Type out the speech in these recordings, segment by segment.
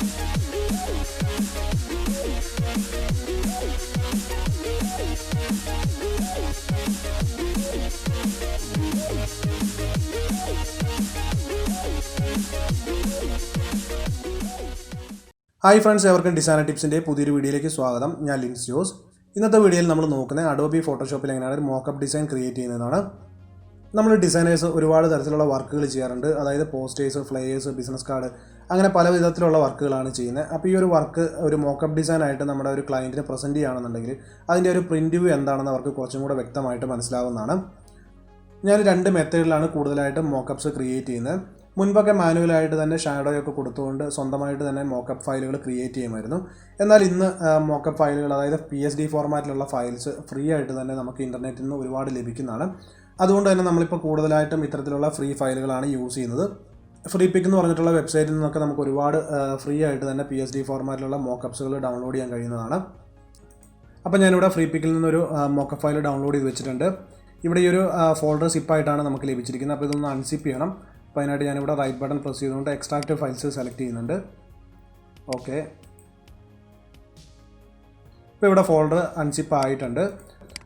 Hi friends, എവർക്കും designer ടിപ്സിൻ്റെ പുതിയൊരു വീഡിയോയിലേക്ക് സ്വാഗതം. ഞാൻ ലിൻസ് ജോസ്. ഇന്നത്തെ വീഡിയോയിൽ നമ്മൾ നോക്കുന്നത് അഡോബി ഫോട്ടോഷോപ്പിൽ എങ്ങനെയാണ് ഒരു മോക്കപ്പ് ഡിസൈൻ ക്രിയേറ്റ് ചെയ്യുന്നതാണ്. നമ്മൾ ഡിസൈനേഴ്സ് ഒരുപാട് തരത്തിലുള്ള വർക്കുകൾ ചെയ്യാറുണ്ട്. അതായത് പോസ്റ്റേഴ്സ്, ഫ്ലയേഴ്സ്, ബിസിനസ് കാർഡ്, അങ്ങനെ പല വിധത്തിലുള്ള വർക്കുകളാണ് ചെയ്യുന്നത്. അപ്പോൾ ഈ ഒരു വർക്ക് ഒരു മോക്കപ്പ് ഡിസൈനായിട്ട് നമ്മുടെ ഒരു ക്ലയൻറ്റിന് പ്രസൻറ്റ് ചെയ്യുകയാണെന്നുണ്ടെങ്കിൽ അതിൻ്റെ ഒരു പ്രിൻറ്റ് വ്യൂ എന്താണെന്ന് അവർക്ക് കുറച്ചും കൂടെ വ്യക്തമായിട്ട് മനസ്സിലാവുന്നതാണ്. ഞാൻ 2 മെത്തേഡിലാണ് കൂടുതലായിട്ടും മോക്കപ്സ് ക്രിയേറ്റ് ചെയ്യുന്നത്. മുൻപൊക്കെ മാനുവലായിട്ട് തന്നെ ഷാഡോയൊക്കെ കൊടുത്തുകൊണ്ട് സ്വന്തമായിട്ട് തന്നെ മോക്കപ്പ് ഫയലുകൾ ക്രിയേറ്റ് ചെയ്യുമായിരുന്നു. എന്നാൽ ഇന്ന് മോക്കപ്പ് ഫയലുകൾ, അതായത് PSD ഫോർമാറ്റിലുള്ള ഫയൽസ് ഫ്രീ ആയിട്ട് തന്നെ നമുക്ക് ഇൻ്റർനെറ്റിൽ നിന്ന് ഒരുപാട് ലഭിക്കുന്നതാണ്. അതുകൊണ്ട് തന്നെ നമ്മളിപ്പോൾ കൂടുതലായിട്ടും ഇത്തരത്തിലുള്ള ഫ്രീ ഫയലുകളാണ് യൂസ് ചെയ്യുന്നത്. ഫ്രീ പിക്ക് എന്ന് പറഞ്ഞിട്ടുള്ള വെബ്സൈറ്റിൽ നിന്നൊക്കെ നമുക്ക് ഒരുപാട് ഫ്രീ ആയിട്ട് തന്നെ PSD ഫോർമാറ്റിലുള്ള മോക്കപ്സുകൾ ഡൗൺലോഡ് ചെയ്യാൻ കഴിയുന്നതാണ്. അപ്പോൾ ഞാനിവിടെ ഫ്രീ പിക്കിൽ നിന്നൊരു മോക്കപ്പ് ഫയൽ ഡൗൺലോഡ് ചെയ്ത് വെച്ചിട്ടുണ്ട്. ഇവിടെ ഈ ഒരു ഫോൾഡർ സിപ്പായിട്ടാണ് നമുക്ക് ലഭിച്ചിരിക്കുന്നത്. അപ്പോൾ ഇതൊന്ന് അൺസിപ്പ് ചെയ്യണം. അപ്പോൾ അതിനായിട്ട് ഞാനിവിടെ റൈറ്റ് ബട്ടൺ പ്രസ് ചെയ്തുകൊണ്ട് എക്സ്ട്രാക്റ്റ് ഫയൽസ് സെലക്ട് ചെയ്യുന്നുണ്ട്. ഓക്കെ, ഇപ്പോൾ ഇവിടെ ഫോൾഡർ അൺസിപ്പ് ആയിട്ടുണ്ട്.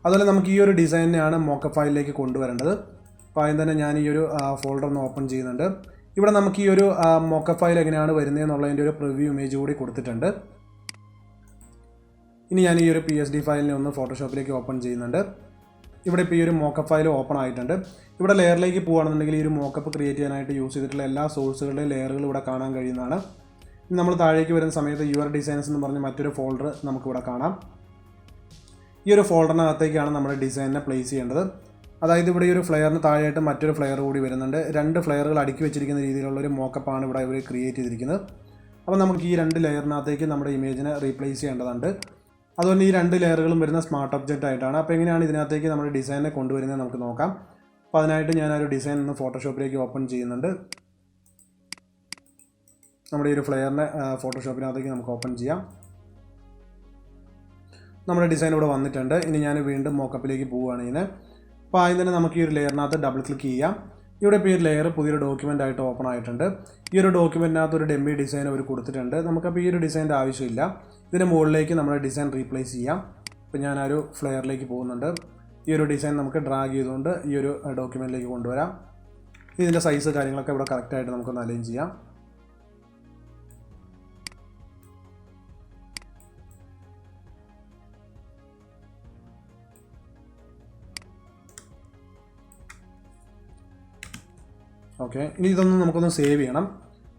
അതുപോലെ നമുക്ക് ഈ ഒരു ഡിസൈനെയാണ് മോക്കപ്പ് ഫയലിലേക്ക് കൊണ്ടുവരേണ്ടത്. അപ്പോൾ ആദ്യം തന്നെ ഞാൻ ഈ ഒരു ഫോൾഡർ ഒന്ന് ഓപ്പൺ ചെയ്യുന്നുണ്ട്. ഇവിടെ നമുക്ക് ഈ ഒരു മോക്കപ്പ് ഫയൽ എങ്ങനെയാണ് വരുന്നത് എന്നുള്ളതിൻ്റെ ഒരു പ്രിവ്യൂ ഇമേജ് കൂടി കൊടുത്തിട്ടുണ്ട്. ഇനി ഞാൻ ഈ ഒരു PSD ഫയലിനെ ഒന്ന് ഫോട്ടോഷോപ്പിലേക്ക് ഓപ്പൺ ചെയ്യുന്നുണ്ട്. ഇവിടെ ഇപ്പോൾ ഈ ഒരു മോക്കപ്പ് ഫയൽ ഓപ്പൺ ആയിട്ടുണ്ട്. ഇവിടെ ലെയറിലേക്ക് പോകുകയാണെന്നുണ്ടെങ്കിൽ ഈ ഒരു മോക്കപ്പ് ക്രിയേറ്റ് ചെയ്യാനായിട്ട് യൂസ് ചെയ്തിട്ടുള്ള എല്ലാ സോഴ്സുകളുടെയും ലെയറുകൾ ഇവിടെ കാണാൻ കഴിയുന്നതാണ്. ഇനി നമ്മൾ താഴേക്ക് വരുന്ന സമയത്ത് യുവർ ഡിസൈൻസ് എന്ന് പറഞ്ഞ മറ്റൊരു ഫോൾഡർ നമുക്കിവിടെ കാണാം. ഈ ഒരു ഫോൾഡറിനകത്തേക്കാണ് നമ്മുടെ ഡിസൈനിനെ പ്ലേസ് ചെയ്യേണ്ടത്. അതായത് ഇവിടെ ഈ ഒരു ഫ്ലെയറിന് താഴെയായിട്ട് മറ്റൊരു ഫ്ലെയർ കൂടി വരുന്നുണ്ട്. 2 ഫ്ലെയറുകൾ അടുക്കി വെച്ചിരിക്കുന്ന രീതിയിലുള്ളൊരു മോക്കപ്പാണ് ഇവിടെ ഇവർ ക്രിയേറ്റ് ചെയ്തിരിക്കുന്നത്. അപ്പോൾ നമുക്ക് ഈ 2 ലെയറിനകത്തേക്ക് നമ്മുടെ ഇമേജിനെ റീപ്ലേസ് ചെയ്യേണ്ടതുണ്ട്. അതുപോലെ ഈ 2 ലെയറുകളും വരുന്ന സ്മാർട്ട് ഒബ്ജക്റ്റ് ആയിട്ടാണ്. അപ്പോൾ എങ്ങനെയാണ് ഇതിനകത്തേക്ക് നമ്മുടെ ഡിസൈനെ കൊണ്ടുവരുന്നത് നമുക്ക് നോക്കാം. അപ്പോൾ അതിനായിട്ട് ഞാൻ ഒരു ഡിസൈൻ ഒന്ന് ഫോട്ടോഷോപ്പിലേക്ക് ഓപ്പൺ ചെയ്യുന്നുണ്ട്. നമ്മുടെ ഈ ഒരു ഫ്ലെയറിനെ ഫോട്ടോഷോപ്പിനകത്തേക്ക് നമുക്ക് ഓപ്പൺ ചെയ്യാം. നമ്മുടെ ഡിസൈൻ ഇവിടെ വന്നിട്ടുണ്ട്. ഇനി ഞാൻ വീണ്ടും മോക്കപ്പിലേക്ക് പോവുകയാണ് ഇതിന്. അപ്പോൾ ആദ്യം തന്നെ നമുക്ക് ഈ ഒരു ലെയറിനകത്ത് ഡബിൾ ക്ലിക്ക് ചെയ്യാം. ഇവിടെ ഇപ്പോൾ ഈ ഒരു ലെയർ പുതിയൊരു ഡോക്യുമെൻ്റ് ആയിട്ട് ഓപ്പൺ ആയിട്ടുണ്ട്. ഈ ഒരു ഡോക്യുമെൻറ്റിനകത്ത് ഒരു ഡെമ്മി ഡിസൈൻ അവർ കൊടുത്തിട്ടുണ്ട്. നമുക്കപ്പോൾ ഈ ഒരു ഡിസൈൻ്റെ ആവശ്യമില്ല. ഇതിൻ്റെ മുകളിലേക്ക് നമ്മുടെ ഡിസൈൻ റീപ്ലേസ് ചെയ്യാം. അപ്പോൾ ഞാൻ ആ ഒരു ഫ്ലെയറിലേക്ക് പോകുന്നുണ്ട്. ഈ ഒരു ഡിസൈൻ നമുക്ക് ഡ്രാഗ് ചെയ്തുകൊണ്ട് ഈ ഒരു ഡോക്യുമെൻറ്റിലേക്ക് കൊണ്ടുവരാം. ഇതിൻ്റെ സൈസ് കാര്യങ്ങളൊക്കെ ഇവിടെ കറക്റ്റായിട്ട് നമുക്കൊന്ന് അലൈൻ ചെയ്യാം. ഓക്കെ, ഇനി ഇതൊന്നും നമുക്കൊന്ന് സേവ് ചെയ്യണം.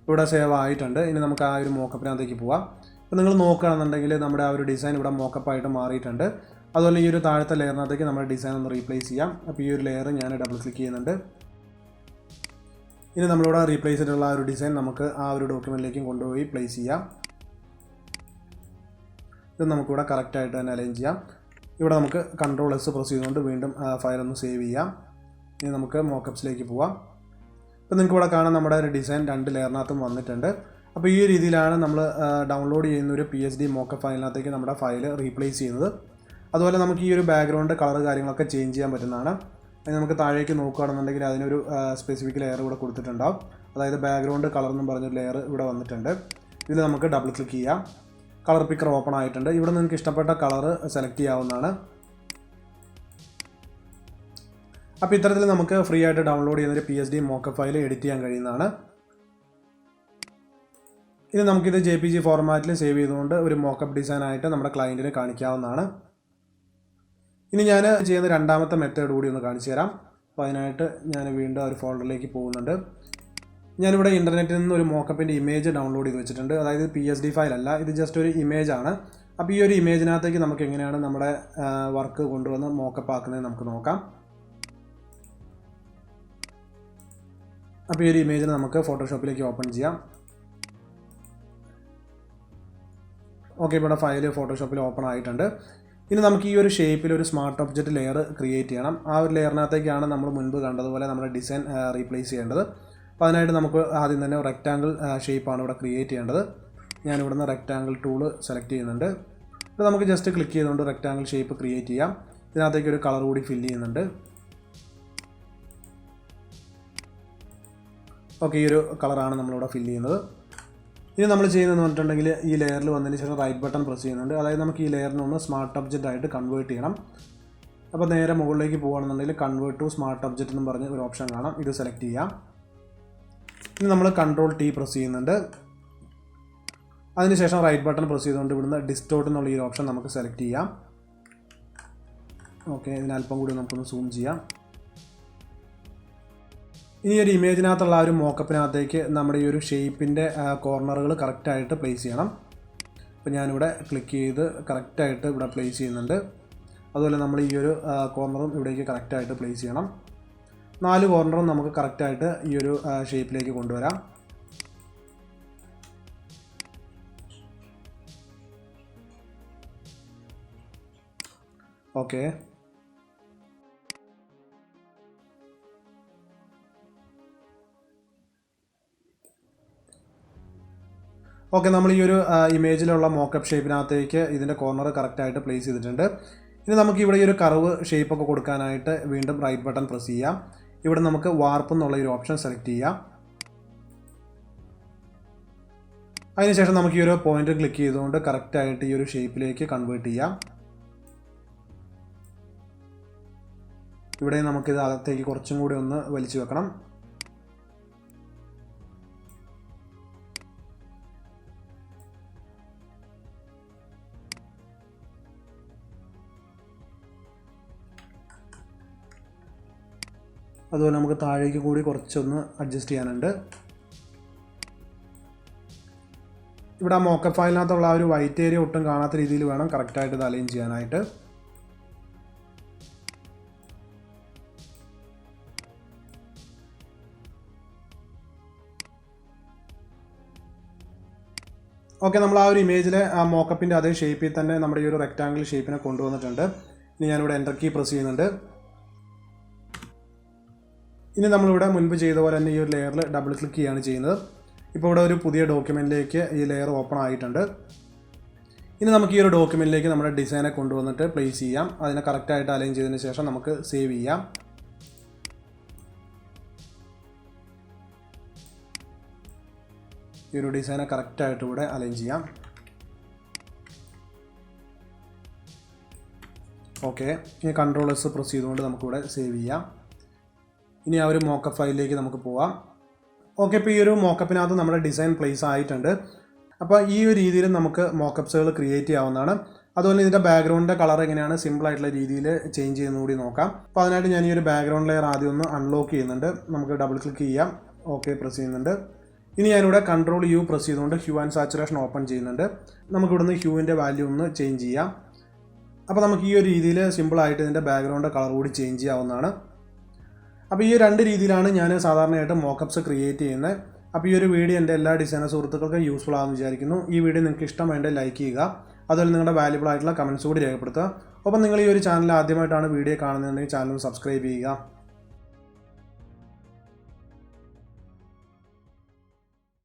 ഇവിടെ സേവ് ആയിട്ടുണ്ട്. ഇനി നമുക്ക് ആ ഒരു മോക്കപ്പിനകത്തേക്ക് പോവാം. അപ്പോൾ നിങ്ങൾ നോക്കുകയാണെന്നുണ്ടെങ്കിൽ നമ്മുടെ ആ ഒരു ഡിസൈൻ ഇവിടെ മോക്കപ്പായിട്ട് മാറിയിട്ടുണ്ട്. അതുപോലെ ഈ ഒരു താഴത്തെ ലെയറിനകത്തേക്ക് നമ്മുടെ ഡിസൈൻ ഒന്ന് റീപ്ലേസ് ചെയ്യാം. അപ്പോൾ ഈ ഒരു ലെയർ ഞാൻ ഡബിൾ ക്ലിക്ക് ചെയ്യുന്നുണ്ട്. ഇനി നമ്മളിവിടെ റീപ്ലേസ് ചെയ്തിട്ടുള്ള ആ ഒരു ഡിസൈൻ നമുക്ക് ആ ഒരു ഡോക്യുമെൻറ്റിലേക്കും കൊണ്ടുപോയി പ്ലേസ് ചെയ്യാം. ഇത് നമുക്കിവിടെ കറക്റ്റായിട്ട് തന്നെ അലൈൻ ചെയ്യാം. ഇവിടെ നമുക്ക് Ctrl+S പ്രസ് ചെയ്തുകൊണ്ട് വീണ്ടും ഫയൽ ഒന്ന് സേവ് ചെയ്യാം. ഇനി നമുക്ക് മോക്കപ്സിലേക്ക് പോവാം. ഇപ്പോൾ നിങ്ങൾക്ക് ഇവിടെ കാണാൻ നമ്മുടെ ഒരു ഡിസൈൻ 2 ലെയറിനകത്തും വന്നിട്ടുണ്ട്. അപ്പോൾ ഈ രീതിയിലാണ് നമ്മൾ ഡൗൺലോഡ് ചെയ്യുന്ന ഒരു PSD മോക്കപ്പ് ഫയലിനകത്തേക്ക് നമ്മുടെ ഫയൽ റീപ്ലേസ് ചെയ്യുന്നത്. അതുപോലെ നമുക്ക് ഈ ഒരു ബാക്ക്ഗ്രൗണ്ട് കളർ കാര്യങ്ങളൊക്കെ ചേഞ്ച് ചെയ്യാൻ പറ്റുന്നതാണ്. അത് നമുക്ക് താഴേക്ക് നോക്കുകയാണെന്നുണ്ടെങ്കിൽ അതിനൊരു സ്പെസിഫിക് ലെയർ ഇവിടെ കൊടുത്തിട്ടുണ്ടാവും. അതായത് ബാക്ക്ഗ്രൗണ്ട് കളർ എന്നും പറഞ്ഞൊരു ലെയർ ഇവിടെ വന്നിട്ടുണ്ട്. ഇതിൽ നമുക്ക് ഡബിൾ ക്ലിക്ക് ചെയ്യാം. കളർ പിക്കർ ഓപ്പൺ ആയിട്ടുണ്ട്. ഇവിടെ നിങ്ങൾക്ക് ഇഷ്ടപ്പെട്ട കളർ സെലക്ട് ചെയ്യാവുന്നതാണ്. അപ്പോൾ ഇത്തരത്തിൽ നമുക്ക് ഫ്രീ ആയിട്ട് ഡൗൺലോഡ് ചെയ്യുന്നൊരു PSD മോക്കപ്പ് ഫയൽ എഡിറ്റ് ചെയ്യാൻ കഴിയുന്നതാണ്. ഇനി നമുക്കിത് JPG ഫോർമാറ്റിൽ സേവ് ചെയ്തുകൊണ്ട് ഒരു മോക്കപ്പ് ഡിസൈനായിട്ട് നമ്മുടെ ക്ലയൻറ്റിനെ കാണിക്കാവുന്നതാണ്. ഇനി ഞാൻ ചെയ്യുന്ന രണ്ടാമത്തെ മെത്തേഡ് കൂടി ഒന്ന് കാണിച്ചു തരാം. അപ്പോൾ അതിനായിട്ട് ഞാൻ വീണ്ടും ഒരു ഫോൾഡറിലേക്ക് പോകുന്നുണ്ട്. ഞാനിവിടെ ഇൻ്റർനെറ്റിൽ നിന്ന് ഒരു മോക്കപ്പിൻ്റെ ഇമേജ് ഡൗൺലോഡ് ചെയ്ത് വെച്ചിട്ടുണ്ട്. അതായത് PSD ഫയൽ അല്ല, ഇത് ജസ്റ്റ് ഒരു ഇമേജ് ആണ്. അപ്പോൾ ഈ ഒരു ഇമേജിനകത്തേക്ക് നമുക്ക് എങ്ങനെയാണ് നമ്മുടെ വർക്ക് കൊണ്ടുവന്ന് മോക്കപ്പ് ആക്കുന്നത് നമുക്ക് നോക്കാം. അപ്പോൾ ഈ ഒരു ഇമേജിനെ നമുക്ക് ഫോട്ടോഷോപ്പിലേക്ക് ഓപ്പൺ ചെയ്യാം. ഓക്കെ, ഇവിടെ ഫയൽ ഫോട്ടോഷോപ്പിൽ ഓപ്പൺ ആയിട്ടുണ്ട്. ഇനി നമുക്ക് ഈ ഒരു ഷേപ്പിൽ ഒരു സ്മാർട്ട് ഒബ്ജക്റ്റ് ലെയർ ക്രിയേറ്റ് ചെയ്യണം. ആ ഒരു ലെയറിനകത്തേക്കാണ് നമ്മൾ മുൻപ് കണ്ടതുപോലെ നമ്മുടെ ഡിസൈൻ റീപ്ലേസ് ചെയ്യേണ്ടത്. അപ്പോൾ അതിനായിട്ട് നമുക്ക് ആദ്യം തന്നെ റെക്റ്റാങ്കിൾ ഷേപ്പാണ് ഇവിടെ ക്രിയേറ്റ് ചെയ്യേണ്ടത്. ഞാനിവിടെ നിന്ന് റെക്റ്റാങ്കിൾ ടൂള് സെലക്ട് ചെയ്യുന്നുണ്ട്. അപ്പോൾ നമുക്ക് ജസ്റ്റ് ക്ലിക്ക് ചെയ്തുകൊണ്ട് റെക്റ്റാങ്കിൾ ഷേപ്പ് ക്രിയേറ്റ് ചെയ്യാം. ഇതിനകത്തേക്ക് ഒരു കളർ കൂടി ഫില്ല് ചെയ്യുന്നുണ്ട്. ഓക്കെ, ഈ ഒരു കളറാണ് നമ്മളിവിടെ ഫില്ല് ചെയ്യുന്നത്. ഇനി നമ്മൾ ചെയ്യുന്നതെന്ന് പറഞ്ഞിട്ടുണ്ടെങ്കിൽ ഈ ലെയറിൽ വന്നതിന് ശേഷം റൈറ്റ് ബട്ടൺ പ്രസ് ചെയ്യുന്നുണ്ട്. അതായത് നമുക്ക് ഈ ലെയറിനെ ഒന്ന് സ്മാർട്ട് ഒബ്ജക്റ്റ് ആയിട്ട് കൺവേർട്ട് ചെയ്യണം. അപ്പോൾ നേരെ മുകളിലേക്ക് പോകുകയാണെന്നുണ്ടെങ്കിൽ കൺവേർട്ട് ടു സ്മാർട്ട് ഒബ്ജക്റ്റ് എന്ന് പറഞ്ഞ് ഒരു ഓപ്ഷൻ കാണാം. ഇത് സെലക്ട് ചെയ്യാം. ഇനി നമ്മൾ കൺട്രോൾ ടി പ്രസ് ചെയ്യുന്നുണ്ട്. അതിനുശേഷം റൈറ്റ് ബട്ടൺ പ്രസ് ചെയ്തുകൊണ്ട് ഇവിടുന്ന് ഡിസ്റ്റോർട്ട് എന്നുള്ള ഈ ഓപ്ഷൻ നമുക്ക് സെലക്ട് ചെയ്യാം. ഓക്കെ, ഇതിനല്പം കൂടി നമുക്കൊന്ന് സൂം ചെയ്യാം. ഇനി ഒരു ഇമേജിനകത്തുള്ള ആ ഒരു മോക്കപ്പിനകത്തേക്ക് നമ്മുടെ ഈ ഒരു ഷേപ്പിൻ്റെ കോർണറുകൾ കറക്റ്റായിട്ട് പ്ലേസ് ചെയ്യണം. അപ്പോൾ ഞാനിവിടെ ക്ലിക്ക് ചെയ്ത് കറക്റ്റായിട്ട് ഇവിടെ പ്ലേസ് ചെയ്യുന്നുണ്ട്. അതുപോലെ നമ്മൾ ഈ ഒരു കോർണറും ഇവിടേക്ക് കറക്റ്റായിട്ട് പ്ലേസ് ചെയ്യണം. 4 കോർണറും നമുക്ക് കറക്റ്റായിട്ട് ഈ ഒരു ഷേപ്പിലേക്ക് കൊണ്ടുവരാം. ഓക്കെ, ഓക്കെ, നമ്മൾ ഈ ഒരു ഇമേജിലുള്ള മോക്കപ്പ് ഷേപ്പിനകത്തേക്ക് ഇതിൻ്റെ കോർണർ കറക്റ്റായിട്ട് പ്ലേസ് ചെയ്തിട്ടുണ്ട്. ഇനി നമുക്ക് ഇവിടെ ഈ ഒരു കർവ് ഷേപ്പൊക്കെ കൊടുക്കാനായിട്ട് വീണ്ടും റൈറ്റ് ബട്ടൺ പ്രസ് ചെയ്യാം. ഇവിടെ നമുക്ക് വാർപ്പ് എന്നുള്ള ഒരു ഓപ്ഷൻ സെലക്ട് ചെയ്യാം. അതിനുശേഷം നമുക്ക് ഈ ഒരു പോയിന്റ് ക്ലിക്ക് ചെയ്തുകൊണ്ട് കറക്റ്റായിട്ട് ഈ ഒരു ഷേപ്പിലേക്ക് കൺവേർട്ട് ചെയ്യാം. ഇവിടെ നമുക്കിത് അകത്തേക്ക് കുറച്ചും കൂടി ഒന്ന് വലിച്ചു വെക്കണം. അതുപോലെ നമുക്ക് താഴേക്ക് കൂടി കുറച്ചൊന്ന് അഡ്ജസ്റ്റ് ചെയ്യാനുണ്ട്. ഇവിടെ ആ മോക്കപ്പ് ഫയലിനകത്തുള്ള ആ ഒരു വൈറ്റ് ഏരിയ ഒട്ടും കാണാത്ത രീതിയിൽ വേണം കറക്റ്റായിട്ട് ഇത് അലൈൻ ചെയ്യാനായിട്ട്. ഓക്കെ, നമ്മൾ ആ ഒരു ഇമേജിലെ ആ മോക്കപ്പിൻ്റെ അതേ ഷേപ്പിൽ തന്നെ നമ്മുടെ ഈ ഒരു റെക്റ്റാങ്കിൾ ഷേപ്പിനെ കൊണ്ടുവന്നിട്ടുണ്ട്. ഇനി ഞാനിവിടെ എൻ്റർ കീ പ്രസ് ചെയ്യുന്നുണ്ട്. ഇനി നമ്മളിവിടെ മുൻപ് ചെയ്ത പോലെ തന്നെ ഈ ഒരു ലെയറിൽ ഡബിൾ ക്ലിക്ക് ചെയ്യുകയാണ് ചെയ്യുന്നത്. ഇപ്പോൾ ഇവിടെ ഒരു പുതിയ ഡോക്യുമെൻറ്റിലേക്ക് ഈ ലെയർ ഓപ്പൺ ആയിട്ടുണ്ട്. ഇനി നമുക്ക് ഈ ഒരു ഡോക്യുമെൻറ്റിലേക്ക് നമ്മുടെ ഡിസൈനെ കൊണ്ടുവന്നിട്ട് പ്ലേസ് ചെയ്യാം. അതിനെ കറക്റ്റായിട്ട് അലൈൻ ചെയ്തതിന് ശേഷം നമുക്ക് സേവ് ചെയ്യാം. ഈ ഒരു ഡിസൈനെ കറക്റ്റായിട്ട് ഇവിടെ അലൈൻ ചെയ്യാം. ഓക്കെ, ഇനി കൺട്രോൾ എസ് പ്രസ് ചെയ്തുകൊണ്ട് നമുക്കിവിടെ സേവ് ചെയ്യാം. ഇനി ആ ഒരു മോക്കപ്പ് ഫയലിലേക്ക് നമുക്ക് പോവാം. ഓക്കെ, ഇപ്പോൾ ഈ ഒരു മോക്കപ്പിനകത്ത് നമ്മുടെ ഡിസൈൻ പ്ലേസ് ആയിട്ടുണ്ട്. അപ്പോൾ ഈ ഒരു രീതിയിൽ നമുക്ക് മോക്കപ്സുകൾ ക്രിയേറ്റ് ചെയ്യാവുന്നതാണ്. അതുപോലെ ഇതിൻ്റെ ബാക്ക്ഗ്രൗണ്ടിൻ്റെ കളർ എങ്ങനെയാണ് സിമ്പിളായിട്ടുള്ള രീതിയിൽ ചേഞ്ച് ചെയ്യുന്നത് കൂടി നോക്കാം. അപ്പോൾ അതിനായിട്ട് ഞാൻ ഈ ഒരു ബാക്ക്ഗ്രൗണ്ട് ലെയർ ആദ്യം ഒന്ന് അൺലോക്ക് ചെയ്യുന്നുണ്ട്. നമുക്ക് ഡബിൾ ക്ലിക്ക് ചെയ്യാം. ഓക്കെ പ്രസ് ചെയ്യുന്നുണ്ട്. ഇനി ഞാനിവിടെ കൺട്രോൾ യു പ്രസ് ചെയ്തുകൊണ്ട് ഹ്യൂ ആൻഡ് സാച്ചുറേഷൻ ഓപ്പൺ ചെയ്യുന്നുണ്ട്. നമുക്കിവിടുന്ന് ഹ്യൂവിൻ്റെ വാല്യൂ ഒന്ന് ചേഞ്ച് ചെയ്യാം. അപ്പോൾ നമുക്ക് ഈ ഒരു രീതിയിൽ സിമ്പിളായിട്ട് ഇതിൻ്റെ ബാക്ക്ഗ്രൗണ്ട് കളർ കൂടി ചേഞ്ച് ചെയ്യാവുന്നതാണ്. അപ്പോൾ ഈ 2 രീതിയിലാണ് ഞാൻ സാധാരണയായിട്ട് മോക്കപ്സ് ക്രിയേറ്റ് ചെയ്യുന്നത്. അപ്പോൾ ഈ ഒരു വീഡിയോ എൻ്റെ എല്ലാ ഡിസൈനർ സുഹൃത്തുക്കൾക്കും യൂസ്ഫുൾ ആണെന്ന് വിചാരിക്കുന്നു. ഈ വീഡിയോ നിങ്ങൾക്ക് ഇഷ്ടമായിട്ട് ലൈക്ക് ചെയ്യുക. അതുപോലെ നിങ്ങളുടെ വാല്യുബിൾ ആയിട്ടുള്ള കമൻറ്റ്സ് കൂടി രേഖപ്പെടുത്തുക. ഒപ്പം നിങ്ങൾ ഈ ഒരു ചാനൽ ആദ്യമായിട്ടാണ് വീഡിയോ കാണുന്നതെങ്കിൽ ചാനൽ സബ്സ്ക്രൈബ് ചെയ്യുക.